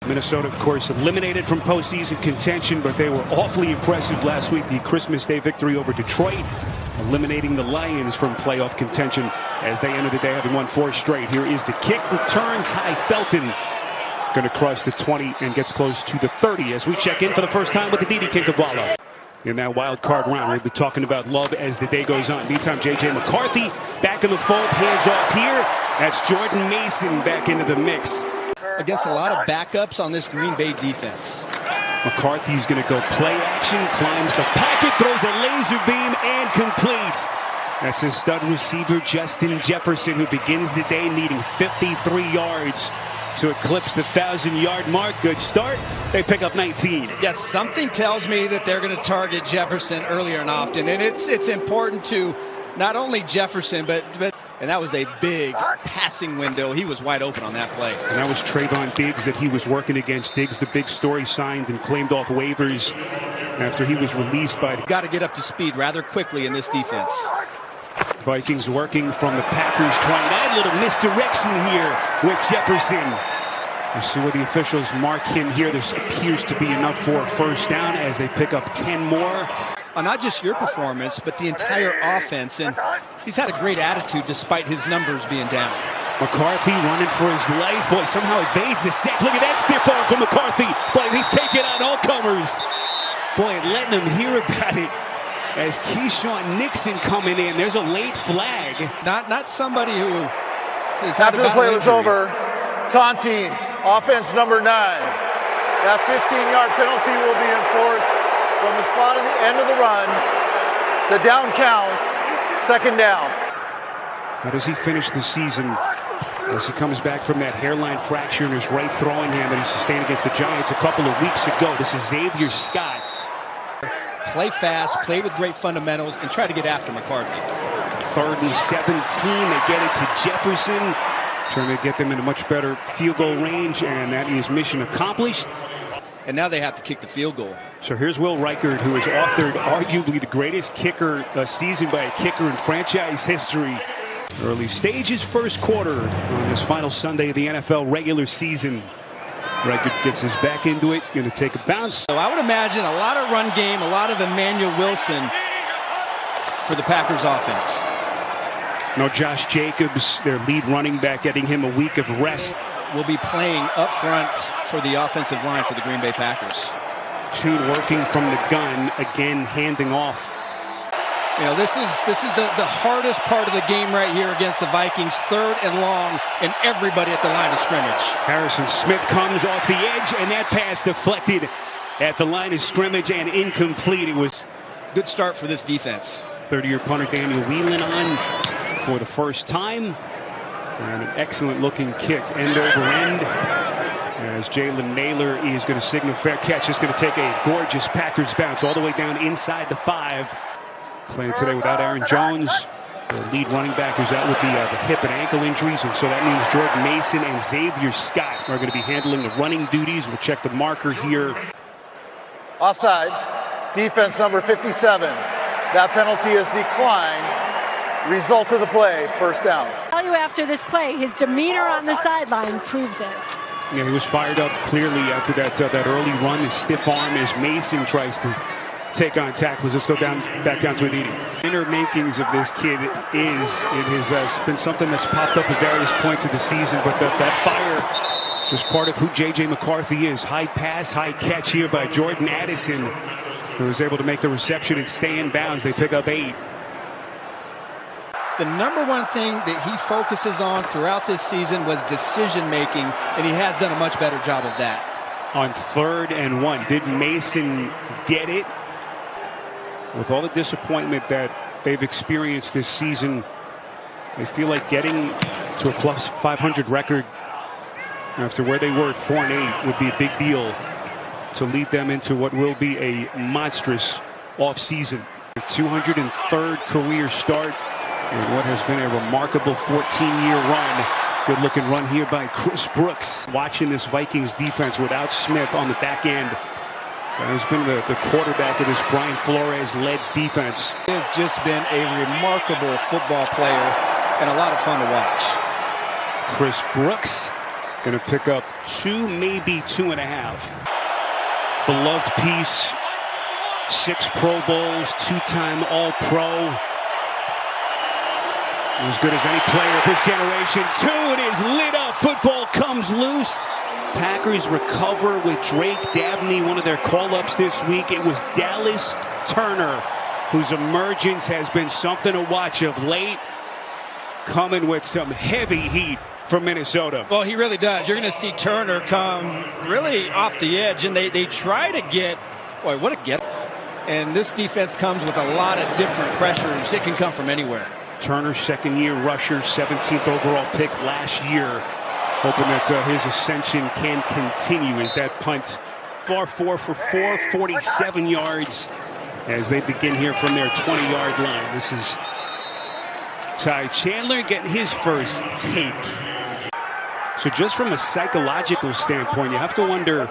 Minnesota, of course, eliminated from postseason contention, but they were awfully impressive last week. The Christmas Day victory over Detroit, eliminating the Lions from playoff contention as they ended the day having won 4 straight. Here is the kick return. Ty Felton going to cross the 20 and gets close to the 30 as we check in for the first time with the Didi Kinkabala. In that wild card round, we'll be talking about Love as the day goes on. Meantime, J.J. McCarthy back in the fold, hands off here. That's Jordan Mason back into the mix. Against a lot of backups on this Green Bay defense. McCarthy's going to go play action, climbs the pocket, throws a laser beam, and completes. That's his stud receiver, Justin Jefferson, who begins the day needing 53 yards to eclipse the 1,000-yard mark. Good start. They pick up 19. Yes, something tells me that they're going to target Jefferson earlier and often. And it's important to not only Jefferson, but and that was a big passing window. He was wide open on that play. And that was Trayvon Diggs that he was working against. Diggs, the big story, signed and claimed off waivers after he was released by... Got to get up to speed rather quickly in this defense. Vikings working from the Packers 29. Little misdirection here with Jefferson. We'll see where the officials mark him here. This appears to be enough for a first down as they pick up 10 more. Not just your performance, but the entire offense. And he's had a great attitude despite his numbers being down. McCarthy running for his life. Boy, somehow evades the sack. Look at that stiff arm from McCarthy. Boy, he's taking out all comers. Boy, letting him hear about it. As Keyshawn Nixon coming in, there's a late flag. Not somebody who is after the play was over. Taunting, offense number 9. That 15-yard penalty will be enforced from the spot at the end of the run. The down counts. Second down. How does he finish the season as he comes back from that hairline fracture in his right throwing hand that he sustained against the Giants a couple of weeks ago? This is Xavier Scott. Play fast, play with great fundamentals, and try to get after McCarthy. 3rd and 17. They get it to Jefferson. Trying to get them in a much better field goal range, and that is mission accomplished. And now they have to kick the field goal. So here's Will Reichard, who has authored arguably the greatest kicker season by a kicker in franchise history. Early stages, first quarter on this final Sunday of the NFL regular season. Reichard gets his back into it, going to take a bounce. So I would imagine a lot of run game, a lot of Emmanuel Wilson for the Packers offense. No Josh Jacobs, their lead running back, getting him a week of rest. Will be playing up front for the offensive line for the Green Bay Packers. Toon working from the gun, again handing off. You know, this is the hardest part of the game right here against the Vikings. 3rd and long, and everybody at the line of scrimmage. Harrison Smith comes off the edge, and that pass deflected at the line of scrimmage and incomplete. It was a good start for this defense. 30-year punter Daniel Whelan on for the first time. And an excellent-looking kick, end over end. As Jalen Naylor is going to signal fair catch. It's going to take a gorgeous Packers bounce all the way down inside the 5. Playing today without Aaron Jones. The lead running back who's out with the hip and ankle injuries. And so that means Jordan Mason and Xavier Scott are going to be handling the running duties. We'll check the marker here. Offside. Defense number 57. That penalty is declined. Result of the play, first down. I'll tell you after this play, his demeanor on the sideline proves it. Yeah, he was fired up clearly after that early run. His stiff arm as Mason tries to take on tacklers. Let's go back down to Aditi. Inner makings of this kid is, it has been something that's popped up at various points of the season, but that fire is part of who J.J. McCarthy is. High pass, high catch here by Jordan Addison, who was able to make the reception and stay in bounds. They pick up 8. The number one thing that he focuses on throughout this season was decision-making, and he has done a much better job of that. On 3rd and 1, did Mason get it? With all the disappointment that they've experienced this season, they feel like getting to a plus 500 record after where they were at 4-8 would be a big deal to lead them into what will be a monstrous offseason. A 203rd career start in what has been a remarkable 14-year run. Good-looking run here by Chris Brooks. Watching this Vikings defense without Smith on the back end. That has been the quarterback of this Brian Flores-led defense. He has just been a remarkable football player and a lot of fun to watch. Chris Brooks Going to pick up 2, maybe 2.5. Beloved piece. 6 Pro Bowls, 2-time All-Pro. As good as any player of his generation. 2, it is lit up. Football comes loose. Packers recover with Drake Dabney, one of their call-ups this week. It was Dallas Turner, whose emergence has been something to watch of late, coming with some heavy heat from Minnesota. Well, he really does. You're going to see Turner come really off the edge, and they try to get, boy, what a get. And this defense comes with a lot of different pressures. It can come from anywhere. Turner, second-year rusher, 17th overall pick last year. Hoping that his ascension can continue as that punt. 4 for 4, 47 yards as they begin here from their 20-yard line. This is Ty Chandler getting his first take. So just from a psychological standpoint, you have to wonder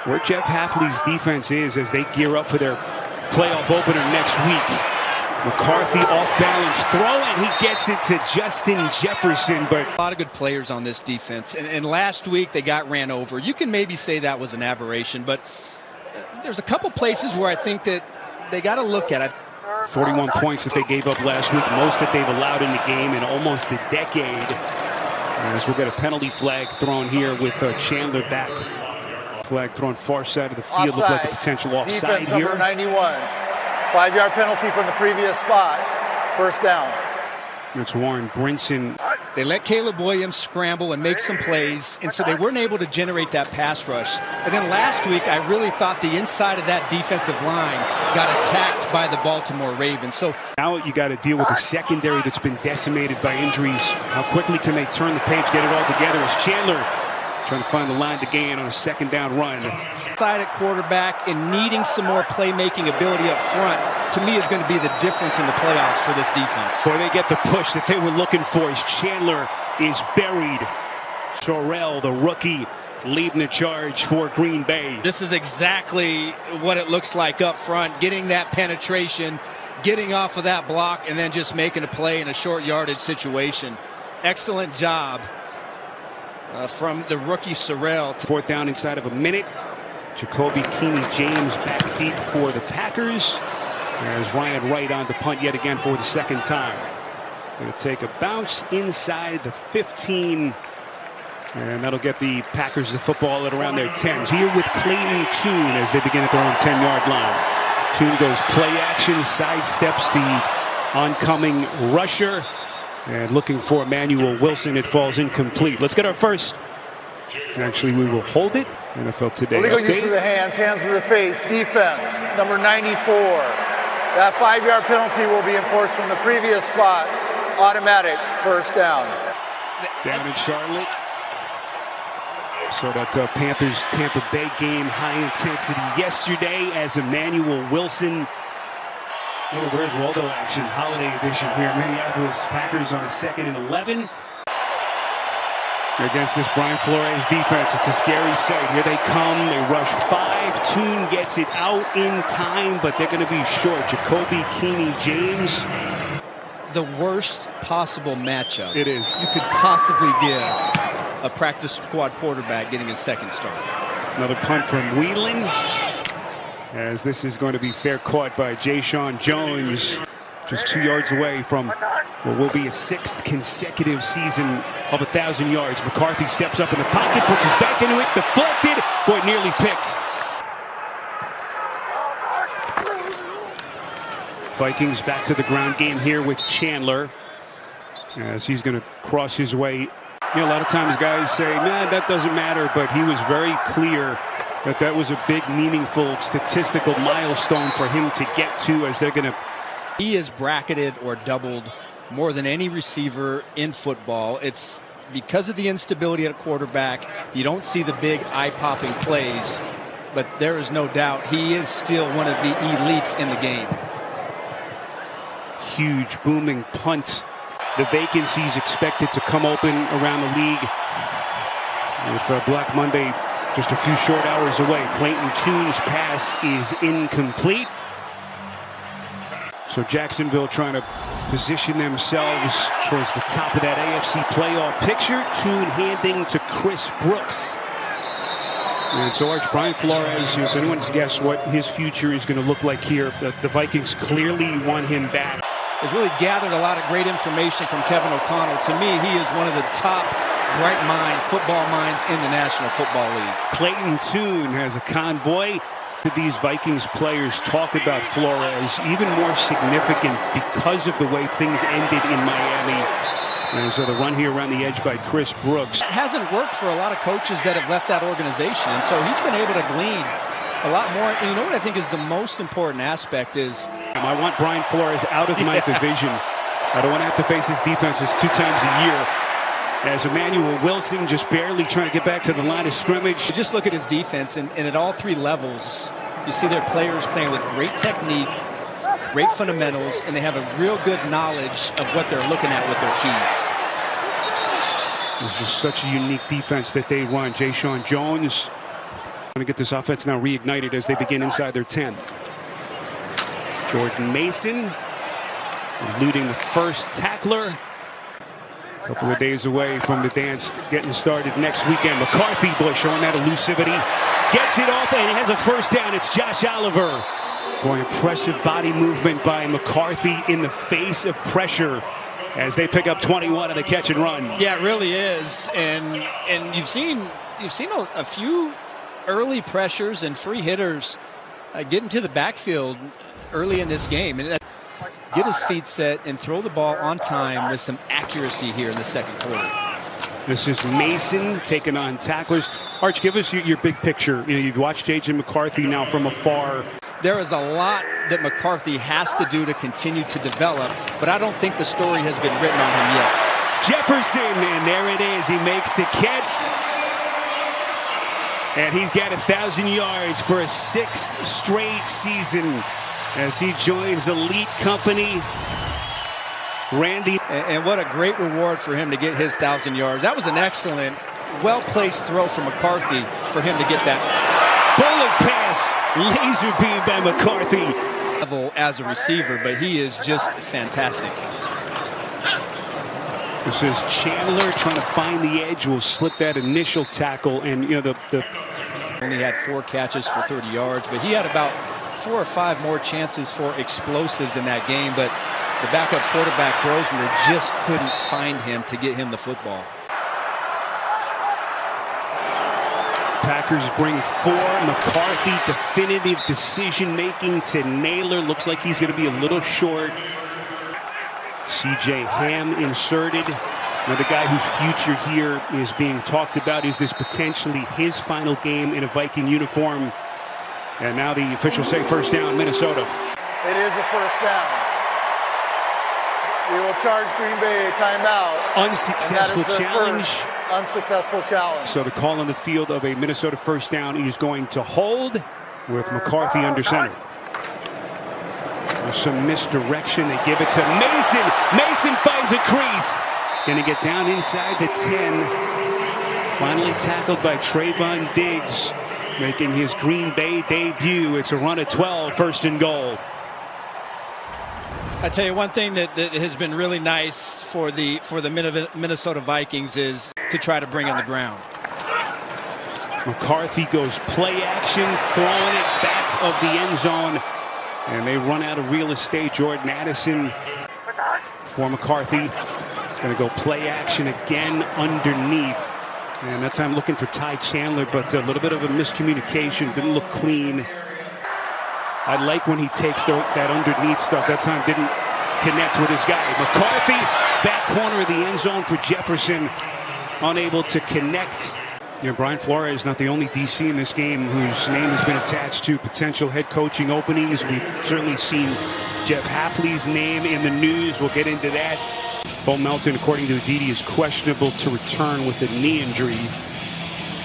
where Jeff Hafley's defense is as they gear up for their playoff opener next week. McCarthy off balance throw, and he gets it to Justin Jefferson. But a lot of good players on this defense. And last week they got ran over. You can maybe say that was an aberration, but there's a couple places where I think that they got to look at it. 41 points that they gave up last week, most that they've allowed in the game in almost a decade. As we'll get a penalty flag thrown here with Chandler back. Flag thrown far side of the field. Offside. Look like a potential offside Defense here. number 91. 5-yard penalty from the previous spot. First down. It's Warren Brinson. They let Caleb Williams scramble and make some plays, and so they weren't able to generate that pass rush. And then last week, I really thought the inside of that defensive line got attacked by the Baltimore Ravens. So now you got to deal with a secondary that's been decimated by injuries. How quickly can they turn the page, get it all together? As Chandler trying to find the line to gain on a second down run. Side at quarterback and needing some more playmaking ability up front, to me, is going to be the difference in the playoffs for this defense. Boy, they get the push that they were looking for as Chandler is buried. Sorrell, the rookie, leading the charge for Green Bay. This is exactly what it looks like up front, getting that penetration, getting off of that block, and then just making a play in a short yardage situation. Excellent job from the rookie Sorrell. 4th down inside of a minute. Jacoby Keeney-James back deep for the Packers. As Ryan Wright on the punt yet again for the second time. Going to take a bounce inside the 15. And that'll get the Packers the football at around their 10s. Here with Clayton Tune as they begin at their own 10-yard line. Tune goes play action, sidesteps the oncoming rusher. And looking for Emmanuel Wilson, it falls incomplete. Let's get our first. Actually, we will hold it. NFL Today. Illegal use of the hands, hands to the face, defense, number 94. That 5-yard penalty will be enforced from the previous spot. Automatic first down. Down in Charlotte. So that Panthers-Tampa Bay game, high intensity yesterday as Emmanuel Wilson. Where's Waldo action? Holiday edition here. Minneapolis Packers on a 2nd and 11. Against this Brian Flores defense, it's a scary sight. Here they come. They rush 5. Tune gets it out in time, but they're going to be short. Jacoby Keeney-James. The worst possible matchup It is. you could possibly give a practice squad quarterback getting his second start. Another punt from Wheelan. As this is going to be fair caught by Ja'Shawn Jones. Just 2 yards away from what will be a 6th consecutive season of 1,000 yards. McCarthy steps up in the pocket, puts his back into it, deflected. Boy, nearly picked. Vikings back to the ground game here with Chandler. As he's going to cross his way. You know, a lot of times guys say, man, that doesn't matter. But he was very clear that that was a big, meaningful, statistical milestone for him to get to as they're going to. He is bracketed or doubled more than any receiver in football. It's because of the instability at quarterback. You don't see the big eye-popping plays, but there is no doubt he is still one of the elites in the game. Huge, booming punt. The vacancies expected to come open around the league with Black Monday just a few short hours away. Clayton Tune's pass is incomplete. So Jacksonville trying to position themselves towards the top of that AFC playoff picture. Two-handing to Chris Brooks. And so Arch, Brian Flores, it's anyone's guess what his future is going to look like here. The Vikings clearly want him back. Has really gathered a lot of great information from Kevin O'Connell. To me, he is one of the top bright minds, football minds in the National Football League. Clayton Tune has a convoy. These Vikings players talk about Flores, even more significant because of the way things ended in Miami. And so the run here around the edge by Chris Brooks. It hasn't worked for a lot of coaches that have left that organization, and so he's been able to glean a lot more. And you know what I think is the most important aspect is... I want Brian Flores out of my division. I don't want to have to face his defenses 2 times a year. As Emmanuel Wilson just barely trying to get back to the line of scrimmage. Just look at his defense, and at all 3 levels, you see their players playing with great technique, great fundamentals, and they have a real good knowledge of what they're looking at with their keys. It's just such a unique defense that they run. Ja'Shawn Jones going to get this offense now reignited as they begin inside their 10. Jordan Mason eluding the first tackler. A couple of days away from the dance getting started next weekend. McCarthy, boy, showing that elusivity. Gets it off, and he has a first down. It's Josh Oliver. Boy, impressive body movement by McCarthy in the face of pressure as they pick up 21 on the catch and run. Yeah, it really is. And you've seen a few early pressures and free hitters get into the backfield early in this game. And get his feet set and throw the ball on time with some accuracy here in the second quarter. This is Mason taking on tacklers. Arch, give us your big picture. You know, you've watched J.J. McCarthy now from afar. There is a lot that McCarthy has to do to continue to develop, but I don't think the story has been written on him yet. Jefferson, and there it is. He makes the catch. And he's got 1,000 yards for a 6th straight season as he joins elite company. Randy. And what a great reward for him to get his 1,000 yards. That was an excellent, well-placed throw from McCarthy for him to get that. Bullet pass, laser beam by McCarthy. Level as a receiver, but he is just fantastic. This is Chandler trying to find the edge. Will slip that initial tackle, and you know the only had 4 catches for 30 yards, but he had about 4 or 5 more chances for explosives in that game, but the backup quarterback, Grosvenor, just couldn't find him to get him the football. Packers bring 4. McCarthy, definitive decision-making to Naylor. Looks like he's going to be a little short. C.J. Ham inserted. Another guy whose future here is being talked about. Is this potentially his final game in a Viking uniform? And now the officials say first down, Minnesota. It is a first down. We will charge Green Bay a timeout. Unsuccessful challenge. Unsuccessful challenge. So the call on the field of a Minnesota first down is going to hold with McCarthy under center. There's some misdirection. They give it to Mason. Mason finds a crease. Going to get down inside the 10. Finally tackled by Trayvon Diggs, making his Green Bay debut. It's a run at 12, first and goal. I tell you one thing that has been really nice for the Minnesota Vikings is to try to bring in the ground. McCarthy goes play action, throwing it back of the end zone, and they run out of real estate. Jordan Addison for McCarthy. It's going to go play action again underneath. And that time looking for Ty Chandler, but a little bit of a miscommunication. Didn't look clean. I like when he takes that underneath stuff. That time didn't connect with his guy. McCarthy, back corner of the end zone for Jefferson. Unable to connect. You know, Brian Flores is not the only DC in this game whose name has been attached to potential head coaching openings. We've certainly seen Jeff Hafley's name in the news. We'll get into that. Bo Melton, according to Aditi, is questionable to return with a knee injury.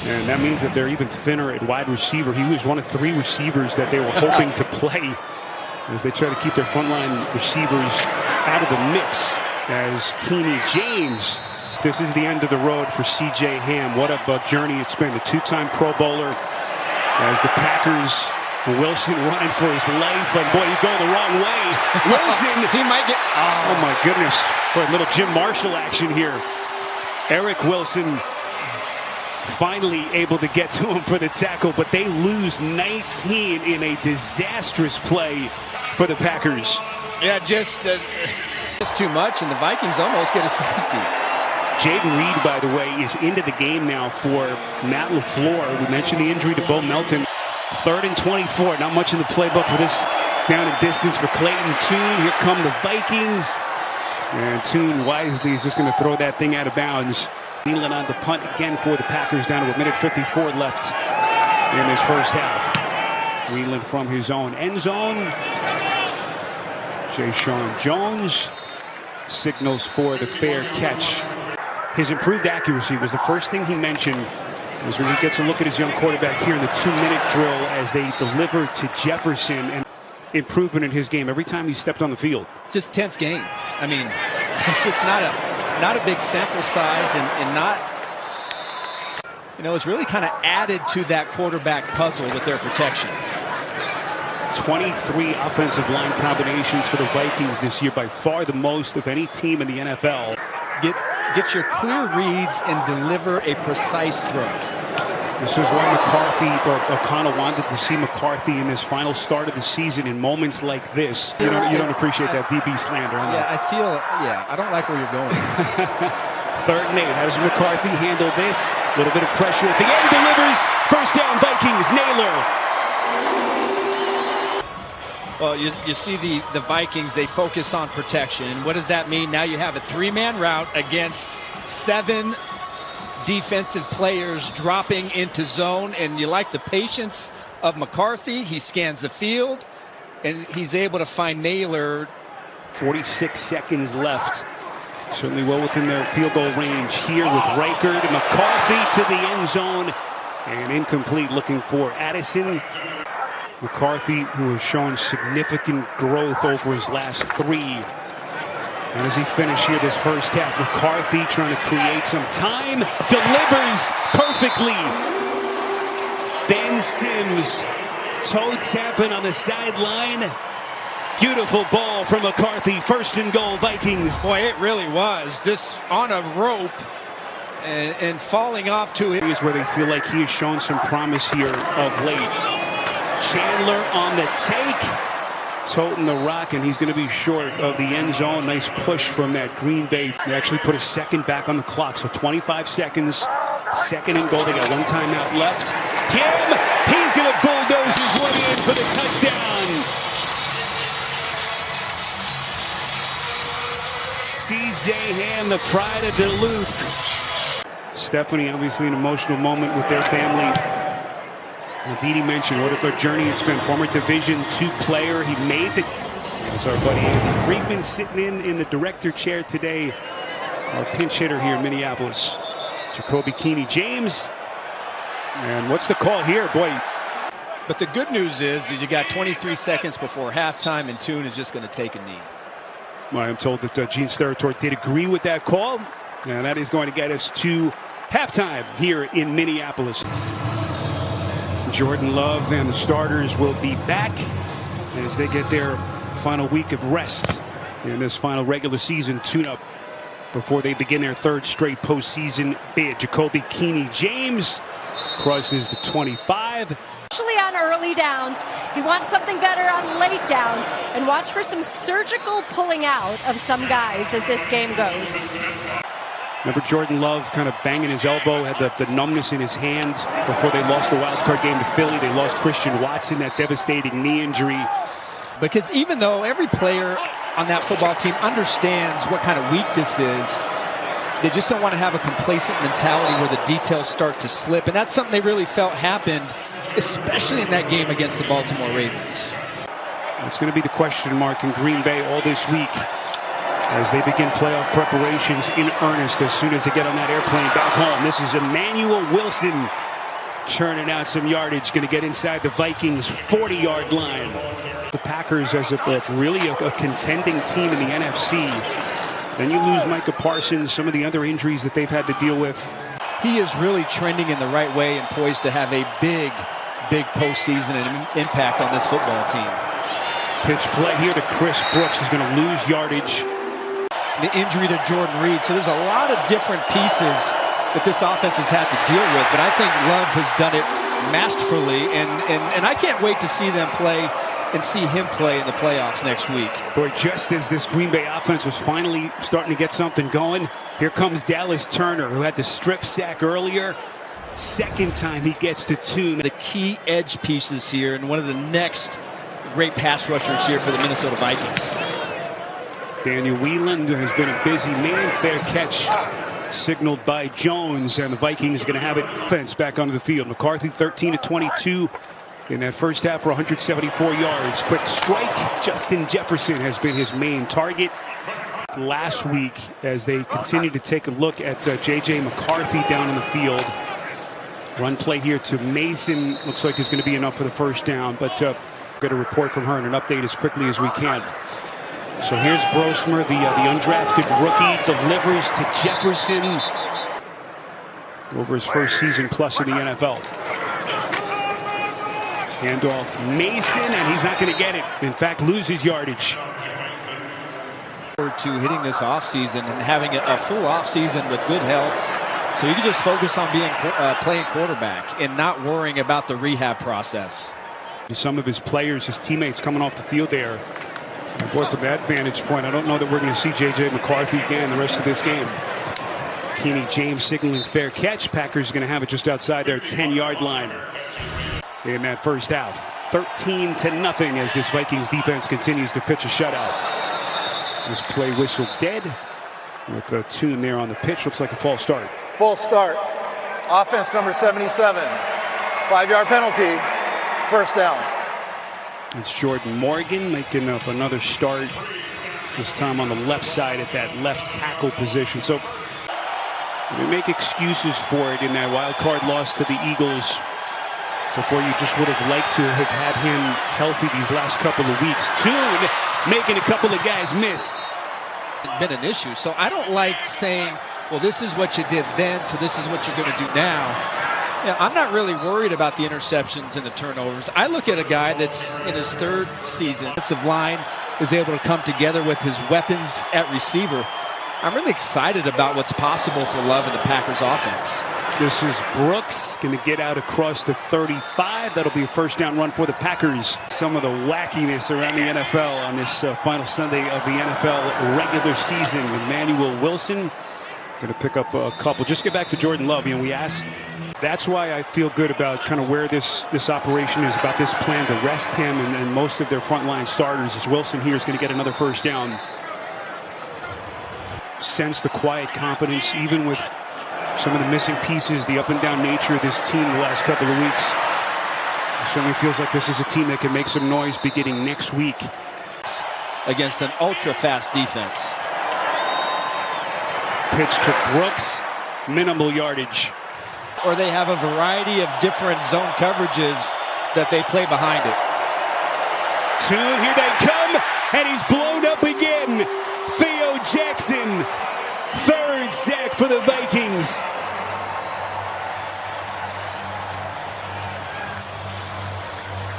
And that means that they're even thinner at wide receiver. He was one of 3 receivers that they were hoping to play as they try to keep their frontline receivers out of the mix. As Keeney James, this is the end of the road for C.J. Ham. What a journey it's been. The 2-time Pro Bowler as the Packers Wilson running for his life, and boy, he's going the wrong way. Wilson, He might get... oh my goodness, for a little Jim Marshall action here. Eric Wilson finally able to get to him for the tackle, but they lose 19 in a disastrous play for the Packers. Yeah, just too much, and the Vikings almost get a safety. Jaden Reed, by the way, is into the game now for Matt LaFleur. We mentioned the injury to Bo Melton. 3rd and 24. Not much in the playbook for this down and distance for Clayton Tune. Here come the Vikings. And Tune wisely is just going to throw that thing out of bounds. Kneeling on the punt again for the Packers, down to a minute 54 left in this first half. Wheeling from his own end zone. Jay Sean Jones signals for the fair catch. His improved accuracy was the first thing he mentioned, was when he gets a look at his young quarterback here in the 2-minute drill as they deliver to Jefferson, and improvement in his game every time he stepped on the field. Just 10th game. I mean, it's just not a big sample size, and not, you know, it's really kind of added to that quarterback puzzle with their protection. 23 offensive line combinations for the Vikings this year, by far the most of any team in the NFL. Get your clear reads and deliver a precise throw. This is why McCarthy, or O'Connell, wanted to see McCarthy in this final start of the season in moments like this. You don't appreciate that DB slander, huh? Yeah, I don't like where you're going. 3rd and 8. How does McCarthy handle this? A little bit of pressure at the end. Delivers. First down, Vikings. Naylor. Well, you see the Vikings, they focus on protection. And what does that mean? Now you have a 3-man route against 7 defensive players dropping into zone. And you like the patience of McCarthy. He scans the field, and he's able to find Naylor. 46 seconds left. Certainly well within their field goal range here with Reichard. McCarthy to the end zone. And incomplete, looking for Addison. McCarthy, who has shown significant growth over his last 3. And as he finished here this first half, McCarthy trying to create some time, delivers perfectly. Ben Sims, toe tapping on the sideline. Beautiful ball from McCarthy. 1st and goal, Vikings. Boy, it really was. This on a rope and falling off to it. Is where they feel like he has shown some promise here of late. Chandler on the take, toting the rock, and he's going to be short of the end zone. Nice push from that Green Bay. They actually put a second back on the clock, so 25 seconds. 2nd and goal. They got 1 timeout left. He's going to bulldoze his way in for the touchdown. C.J. Ham, the pride of Duluth. Stephanie, obviously an emotional moment with their family. Didi mentioned what a journey it's been. Former Division II player. He made the... That's our buddy Andy Friedman sitting in the director chair today. Our pinch hitter here in Minneapolis. Jacoby Keeney James. And what's the call here? Boy. But the good news is you got 23 seconds before halftime, and Tune is just going to take a knee. Well, I'm told that Gene Steratore did agree with that call. And that is going to get us to halftime here in Minneapolis. Jordan Love and the starters will be back as they get their final week of rest in this final regular season tune-up before they begin their 3rd straight postseason bid. Jacoby Keeney James crosses the 25. Especially on early downs. He wants something better on late downs. And watch for some surgical pulling out of some guys as this game goes. Remember Jordan Love kind of banging his elbow, had the numbness in his hand before they lost the wild card game to Philly. They lost Christian Watson, that devastating knee injury. Because even though every player on that football team understands what kind of week this is, they just don't want to have a complacent mentality where the details start to slip. And that's something they really felt happened, especially in that game against the Baltimore Ravens. It's going to be the question mark in Green Bay all this week as they begin playoff preparations in earnest as soon as they get on that airplane back home. This is Emmanuel Wilson churning out some yardage, going to get inside the Vikings' 40-yard line. The Packers as really a contending team in the NFC. Then you lose Micah Parsons, some of the other injuries that they've had to deal with. He is really trending in the right way and poised to have a big big postseason and impact on this football team. Pitch play here to Chris Brooks, who's going to lose yardage. The injury to Jordan Reed. So there's a lot of different pieces that this offense has had to deal with. But I think Love has done it masterfully. And I can't wait to see them play and see him play in the playoffs next week. Boy, just as this Green Bay offense was finally starting to get something going, here comes Dallas Turner, who had the strip sack earlier. Second time he gets to two. The key edge pieces here and one of the next great pass rushers here for the Minnesota Vikings. Daniel Whelan has been a busy man. Fair catch signaled by Jones, and the Vikings are going to have it. Offense back onto the field. McCarthy 13 of 22 in that first half for 174 yards. Quick strike. Justin Jefferson has been his main target last week as they continue to take a look at J.J. McCarthy down in the field. Run play here to Mason. Looks like it's going to be enough for the first down, but get a report from her and an update as quickly as we can. So here's Brosmer, the undrafted rookie, delivers to Jefferson over his first season plus in the NFL. Handoff Mason, and he's not going to get it. In fact, loses yardage. To hitting this offseason and having a full offseason with good health, so you can just focus on being playing quarterback and not worrying about the rehab process. Some of his players, his teammates coming off the field there. Boy, from that vantage point, I don't know that we're going to see J.J. McCarthy again the rest of this game. Kenny James signaling fair catch. Packers going to have it just outside their 10-yard line in that first half. 13-0 as this Vikings defense continues to pitch a shutout. This play whistle dead with a tune there on the pitch. Looks like a false start. Full start. Offense number 77. 5-yard penalty. First down. It's Jordan Morgan making up another start, this time on the left side at that left tackle position. So they make excuses for it in that wild card loss to the Eagles. So boy, you just would have liked to have had him healthy these last couple of weeks. Tune making a couple of guys miss. It's been an issue. So I don't like saying, well, this is what you did then, so this is what you're going to do now. Yeah, I'm not really worried about the interceptions and the turnovers. I look at a guy that's in his third season. Defensive line is able to come together with his weapons at receiver. I'm really excited about what's possible for Love and the Packers offense. This is Brooks going to get out across the 35. That'll be a first down run for the Packers. Some of the wackiness around the NFL on this final Sunday of the NFL regular season. Emmanuel Wilson going to pick up a couple. Just get back to Jordan Love. You know, we asked. That's why I feel good about kind of where this operation is, about this plan to rest him and most of their frontline starters, as Wilson here is going to get another first down. Sense the quiet confidence, even with some of the missing pieces, the up and down nature of this team the last couple of weeks. It certainly feels like this is a team that can make some noise beginning next week against an ultra-fast defense. Pitch to Brooks, minimal yardage. Or they have a variety of different zone coverages that they play behind it. Tune, here they come, and he's blown up again. Theo Jackson, third sack for the Vikings.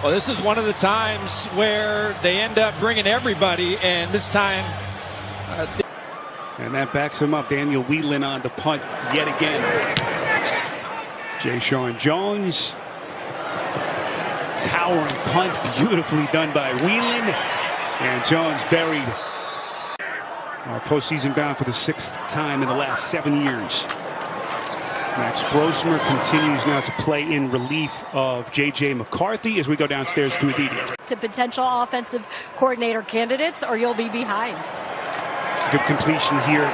Well, this is one of the times where they end up bringing everybody, and this time... and that backs him up. Daniel Whelan on the punt yet again. Jay Sean Jones. Towering punt, beautifully done by Whelan. And Jones buried. Postseason bound for the 6th time in the last 7 years. Max Brosmer continues now to play in relief of J.J. McCarthy as we go downstairs to Aditi. To potential offensive coordinator candidates, or you'll be behind. Good completion here.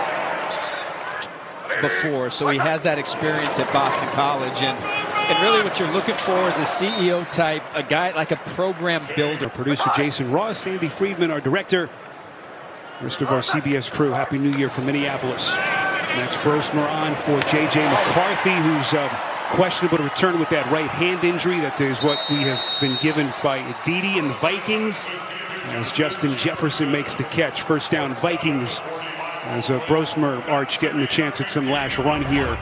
Before, so he has that experience at Boston College, and really what you're looking for is a CEO type, a guy like a program builder. Producer Jason Ross, Sandy Friedman, our director, rest of our CBS crew. Happy New Year from Minneapolis. Max Brosmer on for J.J. McCarthy, who's questionable to return with that right hand injury. That is what we have been given by Aditi and the Vikings, as Justin Jefferson makes the catch. First down, Vikings. As Brosmer Arch getting the chance at some last run here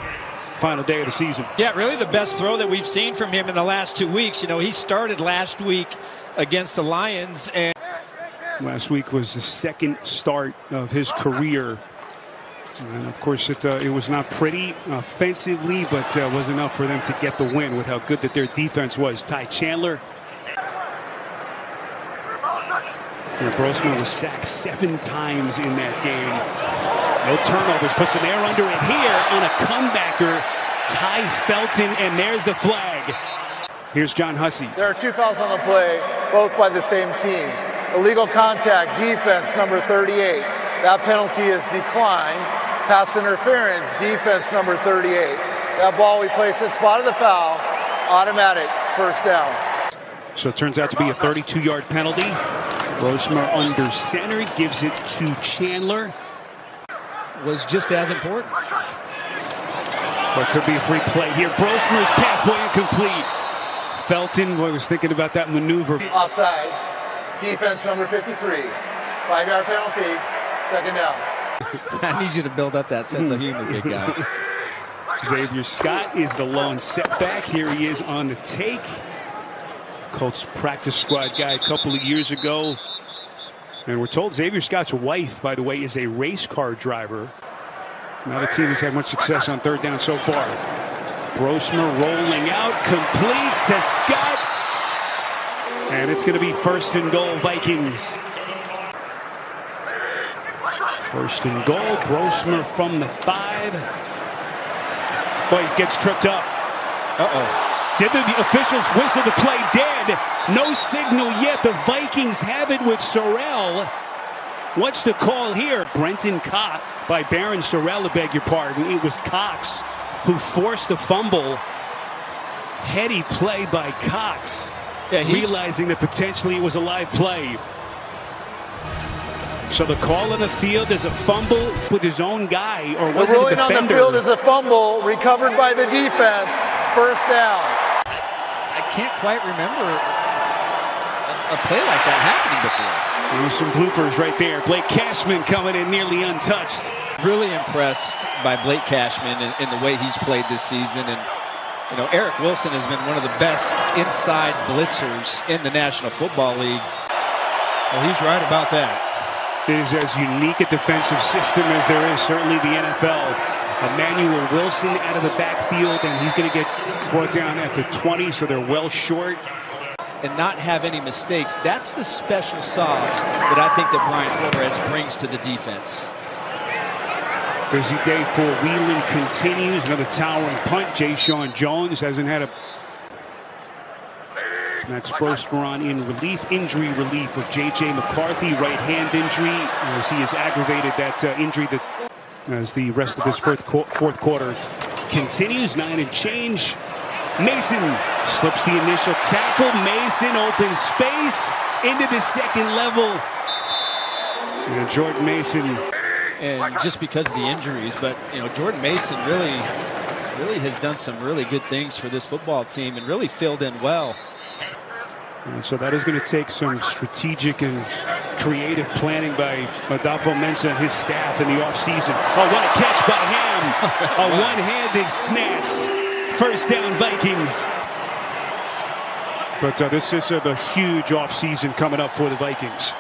final day of the season. Yeah, really the best throw that we've seen from him in the last 2 weeks. You know, he started last week against the Lions, and last week was the second start of his career. And of course, it was not pretty offensively, but was enough for them to get the win with how good that their defense was. Ty Chandler. And Brosman was sacked 7 times in that game. No turnovers. Puts some air under it here on a comebacker. Ty Felton, and there's the flag. Here's John Hussey. There are 2 fouls on the play, both by the same team. Illegal contact, defense number 38. That penalty is declined. Pass interference, defense number 38. That ball we place at spot of the foul, automatic first down. So it turns out to be a 32-yard penalty. Brosmer under center, gives it to Chandler. was just as important. But could be a free play here. Brosmer's pass play incomplete. Felton was thinking about that maneuver. Offside. Defense number 53. 5-yard penalty. Second down. I need you to build up that sense of humor, big guy. Xavier Scott is the lone setback. Here he is on the take. Colts practice squad guy a couple of years ago. And we're told Xavier Scott's wife, by the way, is a race car driver. Now the team has had much success on third down so far. Brosmer rolling out, completes to Scott. And it's going to be first and goal, Vikings. First and goal, Brosmer from the 5. Boy, he gets tripped up. Did the officials whistle the play dead? No signal yet. The Vikings have it with Sorrell. What's the call here? Brenton Cox by Baron Sorrell, I beg your pardon. It was Cox who forced the fumble. Heady play by Cox. Yeah, realizing that potentially it was a live play. So the call on the field is a fumble with his own guy, or was it a defender? The ruling on the field is a fumble recovered by the defense. First down. I can't quite remember a play like that happening before. There was some bloopers right there. Blake Cashman coming in nearly untouched. Really impressed by Blake Cashman in the way he's played this season. And, you know, Eric Wilson has been one of the best inside blitzers in the National Football League. Well, he's right about that. It is as unique a defensive system as there is, certainly the NFL. Emmanuel Wilson out of the backfield, and he's going to get brought down at the 20, so they're well short. And not have any mistakes. That's the special sauce that I think that Brian Flores brings to the defense. Busy day for Wheeling continues. Another towering punt. Jay Sean Jones hasn't had a... Max Brosmer on in relief. Injury relief of J.J. McCarthy. Right hand injury as he has aggravated that injury that as the rest of this fourth quarter continues. 9 and change. Mason slips the initial tackle. Mason opens space into the second level. And Jordan Mason. And just because of the injuries, but you know, Jordan Mason really has done some really good things for this football team and really filled in well. And so that is going to take some strategic and creative planning by Adolfo Mensa and his staff in the offseason. Oh, what a catch by Ham. A one-handed snatch. First down, Vikings. But this is a huge offseason coming up for the Vikings.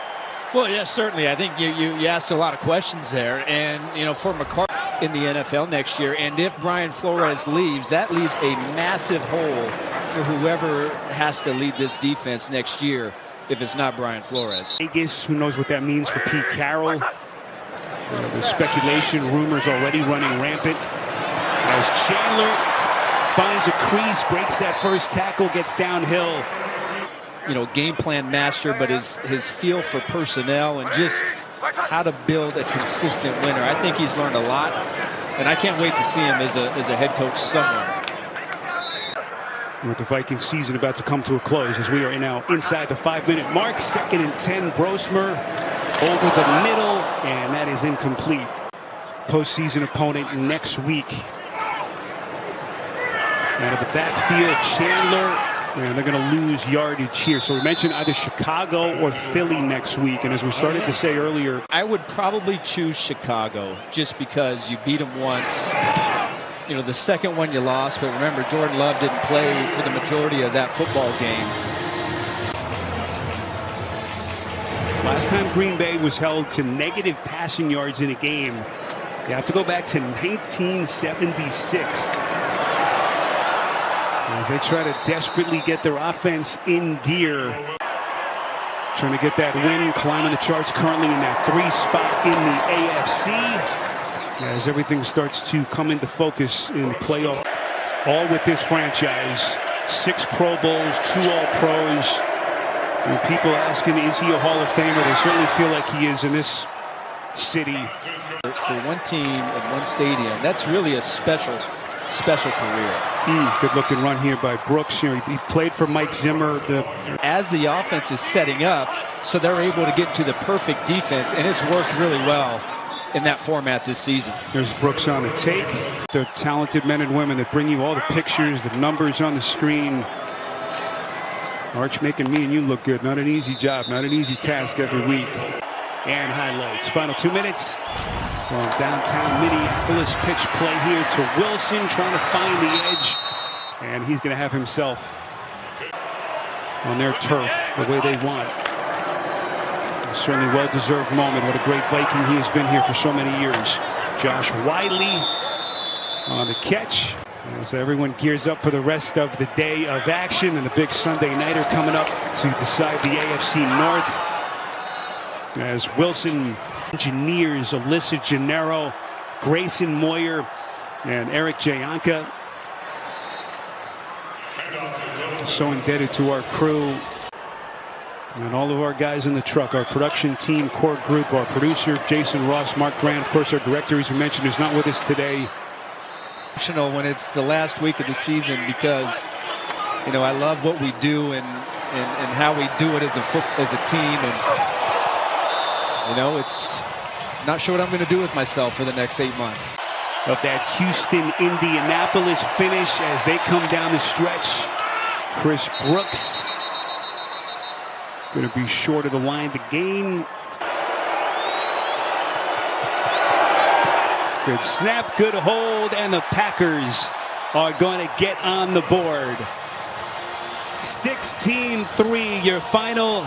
Well, yes, certainly. I think you asked a lot of questions there. And, you know, for McCarthy in the NFL next year, and if Brian Flores leaves, that leaves a massive hole for whoever has to lead this defense next year if it's not Brian Flores. Vegas, who knows what that means for Pete Carroll. The speculation, rumors already running rampant. As Chandler finds a crease, breaks that first tackle, gets downhill. You know, game plan master, but his feel for personnel and just how to build a consistent winner. I think he's learned a lot, and I can't wait to see him as a head coach somewhere. With the Viking season about to come to a close as we are now inside the 5-minute mark. 2nd and 10, Brosmer over the middle, and that is incomplete. Postseason opponent next week. Out of the backfield, Chandler, and they're going to lose yardage here. So we mentioned either Chicago or Philly next week, and as we started to say earlier, I would probably choose Chicago just because you beat them once. the second one you lost, but remember, Jordan Love didn't play for the majority of that football game. Last time Green Bay was held to negative passing yards in a game, you have to go back to 1976. As they try to desperately get their offense in gear. Trying to get that win, climbing the charts currently in that 3 spot in the AFC. As everything starts to come into focus in the playoff. All with this franchise. 6 Pro Bowls, 2 All-Pros. And people asking, is he a Hall of Famer? They certainly feel like he is in this city. For one team and one stadium, that's really a special career. Good looking run here by Brooks. He played for Mike Zimmer. As the offense is setting up, so they're able to get to the perfect defense, and it's worked really well in that format this season. There's Brooks on the take. The talented men and women that bring you all the pictures, the numbers on the screen. Arch making me and you look good. Not an easy job, not an easy task every week. And highlights. Final 2 minutes from downtown Minneapolis. Pitch play here to Wilson, trying to find the edge. And he's going to have himself on their turf the way they want. Certainly well-deserved moment. What a great Viking he has been here for so many years. Josh Wiley on the catch. As everyone gears up for the rest of the day of action, and the big Sunday nighter coming up to decide the AFC North. As Wilson engineers Alyssa Gennaro, Grayson Moyer, and Eric Jayanka. So indebted to our crew and all of our guys in the truck, our production team, core group, our producer, Jason Ross, Mark Grant, of course, our director, as you mentioned, is not with us today. When it's the last week of the season, because I love what we do and how we do it as a team, and it's not sure what I'm going to do with myself for the next 8 months. Of that Houston-Indianapolis finish as they come down the stretch. Chris Brooks going to be short of the line to gain. Good snap, good hold, and the Packers are going to get on the board. 16-3, your final